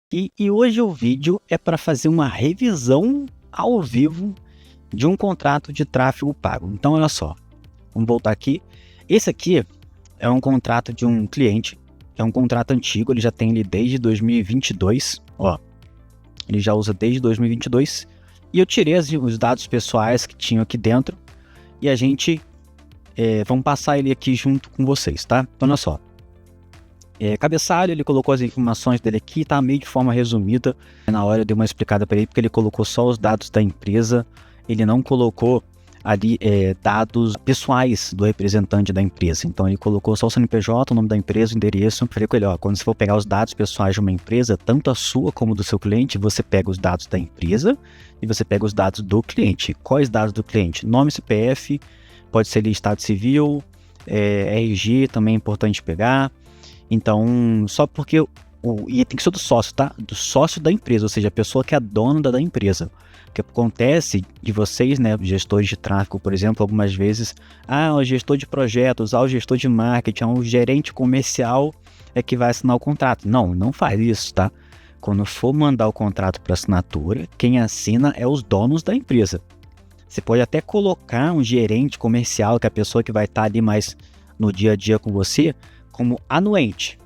E hoje o vídeo é para fazer uma revisão ao vivo de um contrato de tráfego pago. Então, olha só, vamos voltar aqui. Esse aqui é um contrato de um cliente, é um contrato antigo, ele já tem ele desde 2022, ó, ele já usa desde 2022, e eu tirei os dados pessoais que tinham aqui dentro, e a gente, vamos passar ele aqui junto com vocês, tá? Então, olha só. Cabeçalho, ele colocou as informações dele aqui, tá meio de forma resumida. Na hora eu dei uma explicada para ele, porque ele colocou só os dados da empresa, ele não colocou ali dados pessoais do representante da empresa. Então ele colocou só o CNPJ, o nome da empresa, o endereço. Falei com ele, ó, quando você for pegar os dados pessoais de uma empresa, tanto a sua como do seu cliente, você pega os dados da empresa e você pega os dados do cliente. Quais dados do cliente? Nome, CPF, pode ser ali estado civil, RG também é importante pegar. Então, só porque e tem que ser do sócio, tá? Do sócio da empresa, ou seja, a pessoa que é dona da empresa. O que acontece de vocês, né, gestores de tráfego, por exemplo, algumas vezes, o gestor de projetos, o gestor de marketing, o gerente comercial é que vai assinar o contrato. Não faz isso, tá? Quando for mandar o contrato para assinatura, quem assina é os donos da empresa. Você pode até colocar um gerente comercial, que é a pessoa que vai estar ali mais no dia a dia com você, como anuente,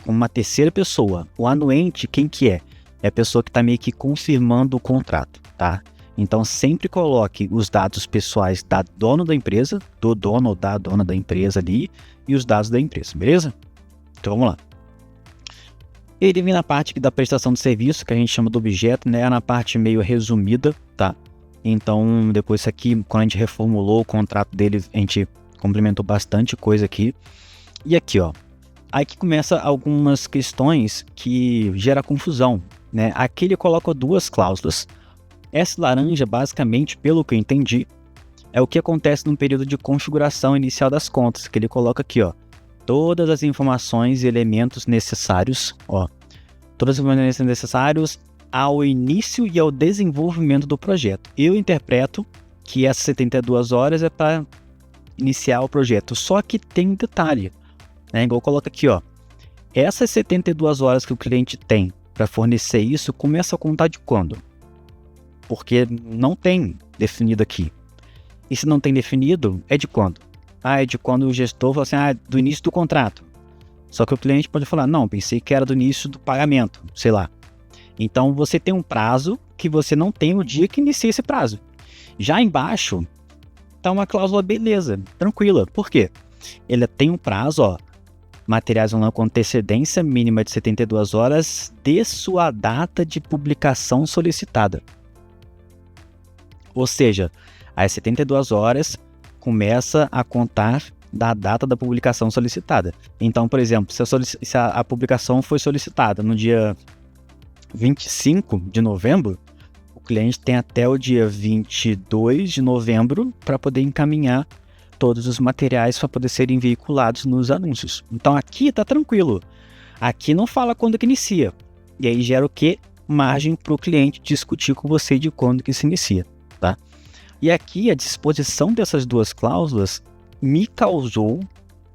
como uma terceira pessoa. O anuente, quem que é? É a pessoa que está meio que confirmando o contrato, tá? Então, sempre coloque os dados pessoais da dona da empresa, do dono ou da dona da empresa ali, e os dados da empresa, beleza? Então, vamos lá. Ele vem na parte aqui da prestação de serviço, que a gente chama do objeto, né? Na parte meio resumida, tá? Então, depois isso aqui, quando a gente reformulou o contrato dele, a gente complementou bastante coisa aqui. E aqui, ó, aí que começa algumas questões que gera confusão, né? Aqui ele coloca duas cláusulas. Essa laranja, basicamente, pelo que eu entendi, é o que acontece no período de configuração inicial das contas, que ele coloca aqui, ó, todas as informações e elementos necessários, ó, todas as informações necessárias ao início e ao desenvolvimento do projeto. Eu interpreto que essas 72 horas é para iniciar o projeto, só que tem um detalhe. Igual coloca aqui, ó, essas 72 horas que o cliente tem para fornecer isso, começa a contar de quando? Porque não tem definido aqui. E se não tem definido, é de quando? É de quando o gestor fala assim, do início do contrato. Só que o cliente pode falar, não, pensei que era do início do pagamento, sei lá. Então você tem um prazo que você não tem o dia que inicia esse prazo. Já embaixo tá uma cláusula beleza, tranquila. Por quê? Ele tem um prazo, ó, materiais online com antecedência mínima de 72 horas de sua data de publicação solicitada. Ou seja, as 72 horas começa a contar da data da publicação solicitada. Então, por exemplo, se a publicação foi solicitada no dia 25 de novembro, o cliente tem até o dia 22 de novembro para poder encaminhar todos os materiais para poder serem veiculados nos anúncios. Então aqui tá tranquilo. Aqui não fala quando que inicia. E aí gera o quê? Margem para o cliente discutir com você de quando que se inicia, tá? E aqui a disposição dessas duas cláusulas me causou,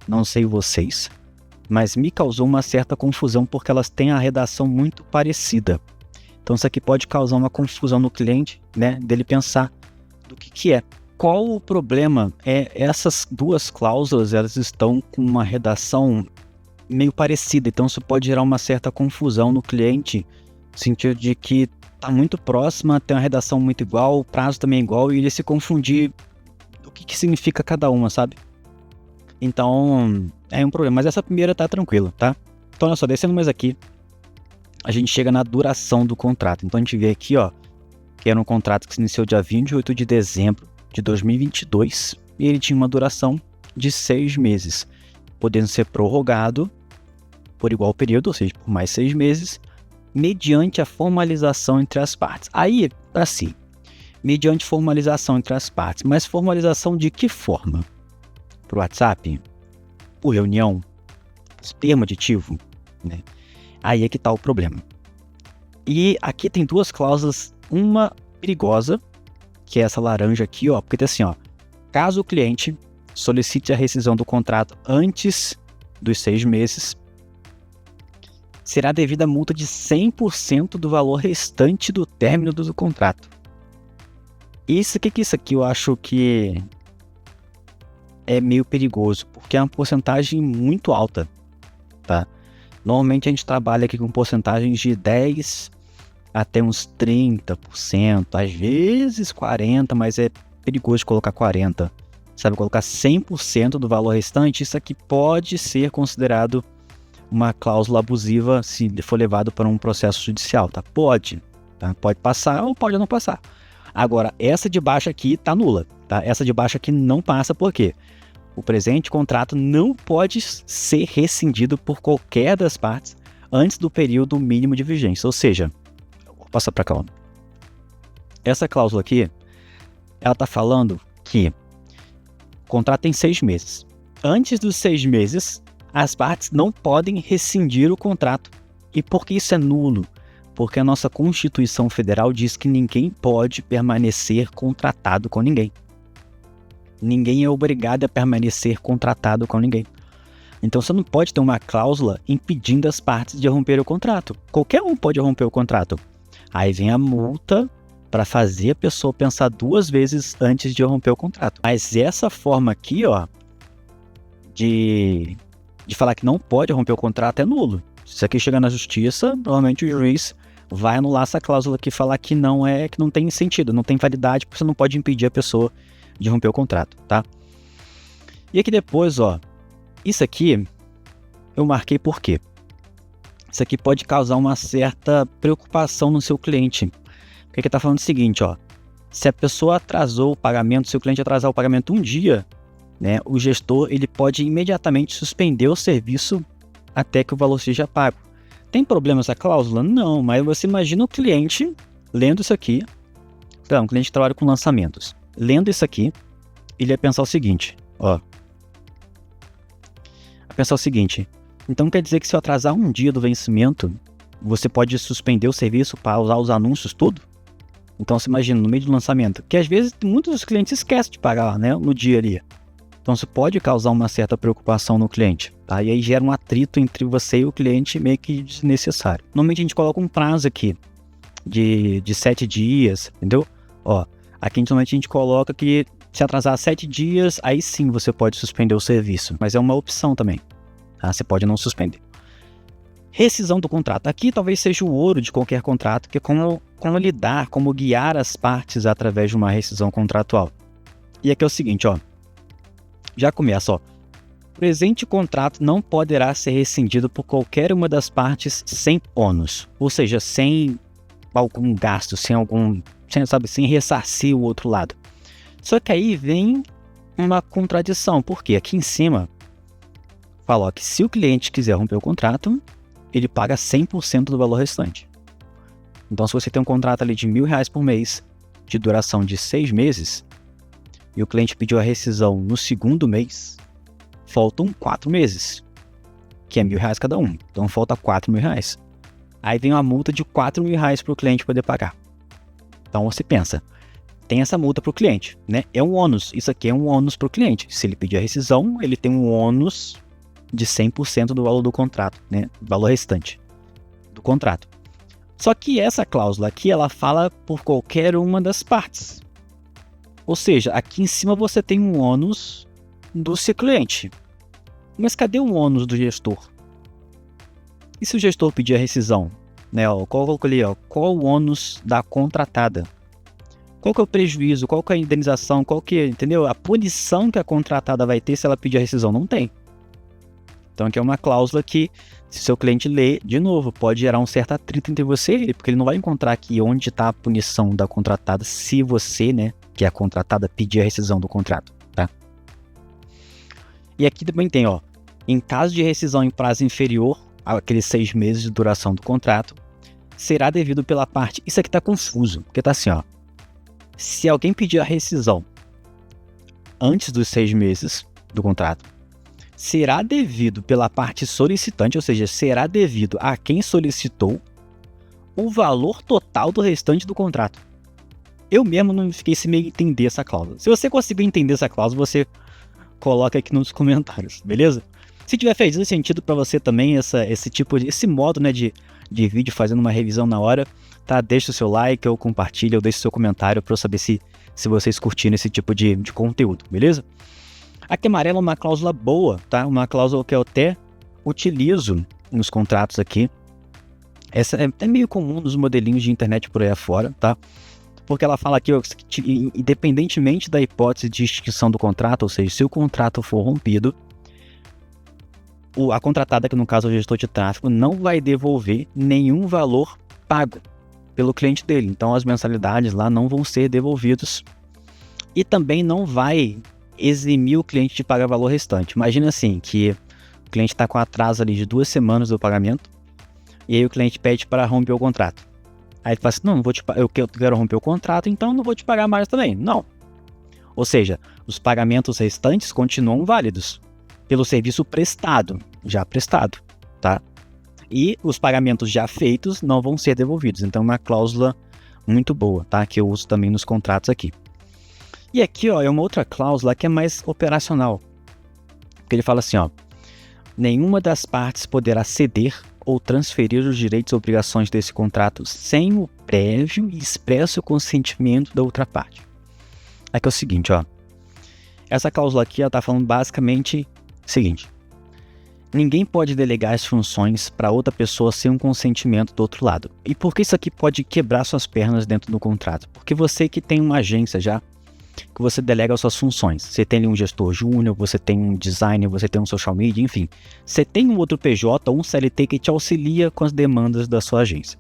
não sei vocês, mas me causou uma certa confusão porque elas têm a redação muito parecida. Então isso aqui pode causar uma confusão no cliente, né? Dele pensar do que é. Qual o problema? Essas duas cláusulas, elas estão com uma redação meio parecida, então isso pode gerar uma certa confusão no cliente, no sentido de que está muito próxima, tem uma redação muito igual, o prazo também é igual, e ele se confundir o que significa cada uma, sabe? Então, é um problema, mas essa primeira tá tranquila, tá? Então, olha só, descendo mais aqui, a gente chega na duração do contrato. Então, a gente vê aqui, ó, que era um contrato que se iniciou dia 28 de dezembro de 2022 e ele tinha uma duração de 6 meses, podendo ser prorrogado por igual período, ou seja, por mais 6 meses, mediante a formalização entre as partes. Aí, assim, mediante formalização entre as partes, mas formalização de que forma? Por WhatsApp? Por reunião? Termo aditivo? Né? Aí é que está o problema. E aqui tem duas cláusulas, uma perigosa, que é essa laranja aqui, ó, porque tem assim, ó, caso o cliente solicite a rescisão do contrato antes dos 6 meses, será devida a multa de 100% do valor restante do término do contrato. Isso aqui eu acho que é meio perigoso, porque é uma porcentagem muito alta, tá? Normalmente a gente trabalha aqui com porcentagens de 10 até uns 30%, às vezes 40%, mas é perigoso colocar 40%. Sabe, colocar 100% do valor restante, isso aqui pode ser considerado uma cláusula abusiva se for levado para um processo judicial, tá? Pode, tá? Pode passar ou pode não passar. Agora, essa de baixo aqui tá nula, tá? Essa de baixo aqui não passa, por quê? O presente contrato não pode ser rescindido por qualquer das partes antes do período mínimo de vigência. Ou seja, vou passar para cá, ó. Essa cláusula aqui, ela tá falando que o contrato tem 6 meses. Antes dos 6 meses, as partes não podem rescindir o contrato. E por que isso é nulo? Porque a nossa Constituição Federal diz que ninguém pode permanecer contratado com ninguém. Ninguém é obrigado a permanecer contratado com ninguém. Então você não pode ter uma cláusula impedindo as partes de romper o contrato. Qualquer um pode romper o contrato. Aí vem a multa para fazer a pessoa pensar 2 vezes antes de romper o contrato. Mas essa forma aqui, ó, de falar que não pode romper o contrato é nulo. Se isso aqui chegar na justiça, normalmente o juiz vai anular essa cláusula aqui e falar que não tem sentido, não tem validade, porque você não pode impedir a pessoa de romper o contrato, tá? E aqui depois, ó, isso aqui eu marquei por quê? Isso aqui pode causar uma certa preocupação no seu cliente. Porque ele tá falando o seguinte, ó, se a pessoa atrasou o pagamento, se o cliente atrasar o pagamento um dia, né, o gestor ele pode imediatamente suspender o serviço até que o valor seja pago. Tem problema essa cláusula? Não, mas você imagina o cliente lendo isso aqui. Então, um cliente que trabalha com lançamentos. Lendo isso aqui, ele ia pensar o seguinte, ó. Vai pensar o seguinte, então quer dizer que se eu atrasar um dia do vencimento, você pode suspender o serviço para usar os anúncios tudo? Então você imagina, no meio do lançamento, que às vezes muitos dos clientes esquecem de pagar, né, no dia ali. Então isso pode causar uma certa preocupação no cliente, tá? E aí gera um atrito entre você e o cliente meio que desnecessário. Normalmente a gente coloca um prazo aqui de 7 dias, entendeu? Ó, aqui normalmente a gente coloca que se atrasar 7 dias, aí sim você pode suspender o serviço, mas é uma opção também, tá? Você pode não suspender. Rescisão do contrato. Aqui talvez seja o ouro de qualquer contrato, que é como lidar, como guiar as partes através de uma rescisão contratual. E aqui é o seguinte, ó. Já começa, ó. Presente contrato não poderá ser rescindido por qualquer uma das partes sem ônus. Ou seja, sem algum gasto, sem ressarcir o outro lado. Só que aí vem uma contradição. Por quê? Aqui em cima fala, ó, que se o cliente quiser romper o contrato, ele paga 100% do valor restante. Então, se você tem um contrato ali de R$1.000 por mês, de duração de 6 meses, e o cliente pediu a rescisão no segundo mês, faltam 4 meses, que é R$1.000 cada um. Então, falta R$4.000. Aí vem uma multa de R$4.000 para o cliente poder pagar. Então, você pensa, tem essa multa para o cliente, né? É um ônus. Isso aqui é um ônus para o cliente. Se ele pedir a rescisão, ele tem um ônus de 100% do valor do contrato, né? Valor restante do contrato. Só que essa cláusula aqui, ela fala por qualquer uma das partes. Ou seja, aqui em cima você tem um ônus do seu cliente. Mas cadê o ônus do gestor? E se o gestor pedir a rescisão? Né, ó, qual o ônus da contratada? Qual que é o prejuízo? Qual que é a indenização? Qual que é, entendeu? A punição que a contratada vai ter se ela pedir a rescisão? Não tem. Então aqui é uma cláusula que, se seu cliente ler, de novo, pode gerar um certo atrito entre você e ele, porque ele não vai encontrar aqui onde está a punição da contratada se você, né, que é a contratada, pedir a rescisão do contrato, tá? E aqui também tem, ó, em caso de rescisão em prazo inferior àqueles 6 meses de duração do contrato, será devido pela parte... Isso aqui tá confuso, porque tá assim, ó, se alguém pedir a rescisão antes dos 6 meses do contrato, será devido pela parte solicitante, ou seja, será devido a quem solicitou o valor total do restante do contrato. Eu mesmo não fiquei sem meio entender essa cláusula. Se você conseguir entender essa cláusula, você coloca aqui nos comentários, beleza? Se tiver feito sentido para você também esse modo, né, de vídeo fazendo uma revisão na hora, tá? Deixa o seu like ou compartilha ou deixa o seu comentário para eu saber se vocês curtiram esse tipo de conteúdo, beleza? Aqui amarelo é uma cláusula boa, tá? Uma cláusula que eu até utilizo nos contratos aqui. Essa é meio comum nos modelinhos de internet por aí afora, tá? Porque ela fala aqui, ó, que independentemente da hipótese de extinção do contrato, ou seja, se o contrato for rompido, a contratada, que no caso é o gestor de tráfego, não vai devolver nenhum valor pago pelo cliente dele. Então as mensalidades lá não vão ser devolvidas e também não vai eximir o cliente de pagar o valor restante. Imagina assim, que o cliente está com atraso ali de 2 semanas do pagamento e aí o cliente pede para romper o contrato. Aí ele fala assim, não eu quero romper o contrato, então não vou te pagar mais também. Não. Ou seja, os pagamentos restantes continuam válidos pelo serviço já prestado, tá? E os pagamentos já feitos não vão ser devolvidos. Então é uma cláusula muito boa, tá? Que eu uso também nos contratos aqui. E aqui, ó, é uma outra cláusula que é mais operacional. Que ele fala assim, ó, nenhuma das partes poderá ceder ou transferir os direitos e obrigações desse contrato sem o prévio e expresso consentimento da outra parte. Aqui é o seguinte, ó. Essa cláusula aqui, ela tá falando basicamente o seguinte: ninguém pode delegar as funções para outra pessoa sem um consentimento do outro lado. E por que isso aqui pode quebrar suas pernas dentro do contrato? Porque você que tem uma agência já, que você delega as suas funções. Você tem ali um gestor júnior, você tem um designer, você tem um social media, enfim. Você tem um outro PJ, um CLT que te auxilia com as demandas da sua agência.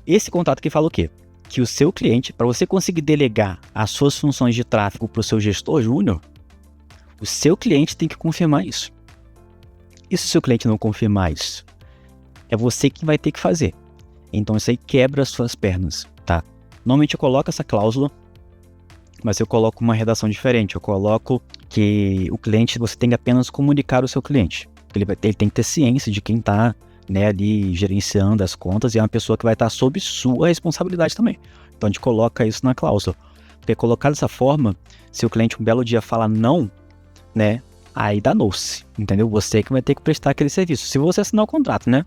Esse contrato aqui fala o quê? Que o seu cliente, para você conseguir delegar as suas funções de tráfego para o seu gestor júnior, o seu cliente tem que confirmar isso. E se o seu cliente não confirmar isso? É você que vai ter que fazer. Então isso aí quebra as suas pernas, tá? Normalmente eu coloco essa cláusula, mas eu coloco uma redação diferente. Eu coloco que o cliente, você tem que apenas comunicar o seu cliente. Ele tem que ter ciência de quem está, né, ali gerenciando as contas e é uma pessoa que vai estar sob sua responsabilidade também. Então a gente coloca isso na cláusula. Porque colocar dessa forma, se o cliente um belo dia fala não, né, aí danou-se, entendeu? Você que vai ter que prestar aquele serviço, se você assinar o contrato, né?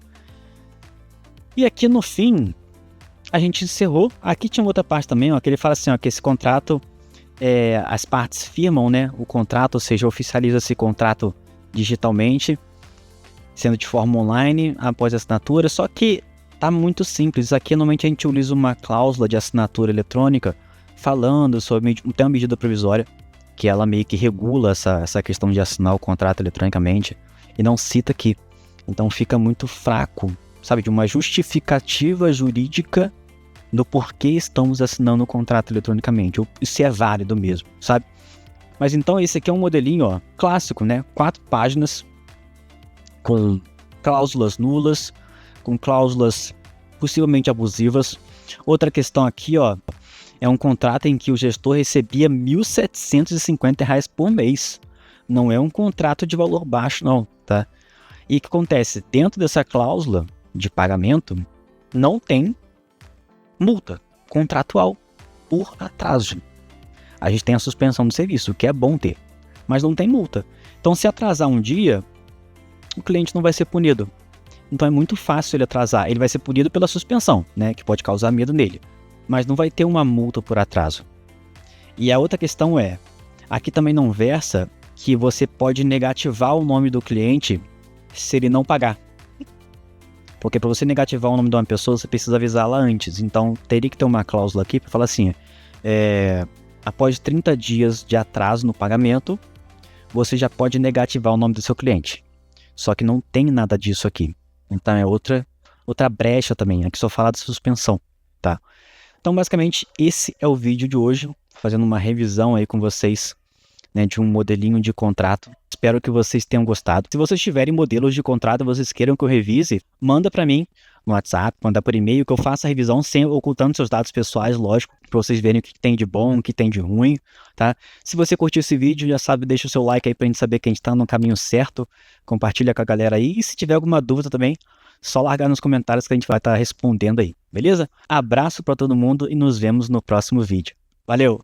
E aqui no fim, a gente encerrou. Aqui tinha outra parte também, ó, que ele fala assim, ó, que esse contrato, as partes firmam, né, o contrato, ou seja, oficializa esse contrato digitalmente, sendo de forma online, após a assinatura. Só que tá muito simples. Aqui normalmente a gente utiliza uma cláusula de assinatura eletrônica falando sobre uma medida provisória, que ela meio que regula essa questão de assinar o contrato eletronicamente e não cita aqui. Então fica muito fraco, sabe, de uma justificativa jurídica do porquê estamos assinando o contrato eletronicamente, ou se é válido mesmo, sabe? Mas então esse aqui é um modelinho, ó, clássico, né? 4 páginas, com cláusulas nulas, com cláusulas possivelmente abusivas. Outra questão aqui, ó, é um contrato em que o gestor recebia R$ 1.750 por mês. Não é um contrato de valor baixo, não, tá? E o que acontece? Dentro dessa cláusula de pagamento, não tem multa contratual por atraso. A gente tem a suspensão do serviço, o que é bom ter, mas não tem multa. Então, se atrasar um dia, o cliente não vai ser punido. Então, é muito fácil ele atrasar. Ele vai ser punido pela suspensão, né, que pode causar medo nele, mas não vai ter uma multa por atraso. E a outra questão é, aqui também não versa que você pode negativar o nome do cliente se ele não pagar. Porque para você negativar o nome de uma pessoa, você precisa avisá-la antes. Então, teria que ter uma cláusula aqui para falar assim, após 30 dias de atraso no pagamento, você já pode negativar o nome do seu cliente. Só que não tem nada disso aqui. Então, é outra brecha também. Aqui só fala de suspensão, tá? Então, basicamente, esse é o vídeo de hoje, fazendo uma revisão aí com vocês, né, de um modelinho de contrato. Espero que vocês tenham gostado. Se vocês tiverem modelos de contrato, vocês queiram que eu revise, manda para mim no WhatsApp, manda por e-mail, que eu faça a revisão sem ocultando seus dados pessoais, lógico, para vocês verem o que tem de bom, o que tem de ruim, tá? Se você curtiu esse vídeo, já sabe, deixa o seu like aí pra gente saber que a gente tá no caminho certo, compartilha com a galera aí, e se tiver alguma dúvida também, só largar nos comentários que a gente vai estar respondendo aí, beleza? Abraço para todo mundo e nos vemos no próximo vídeo. Valeu!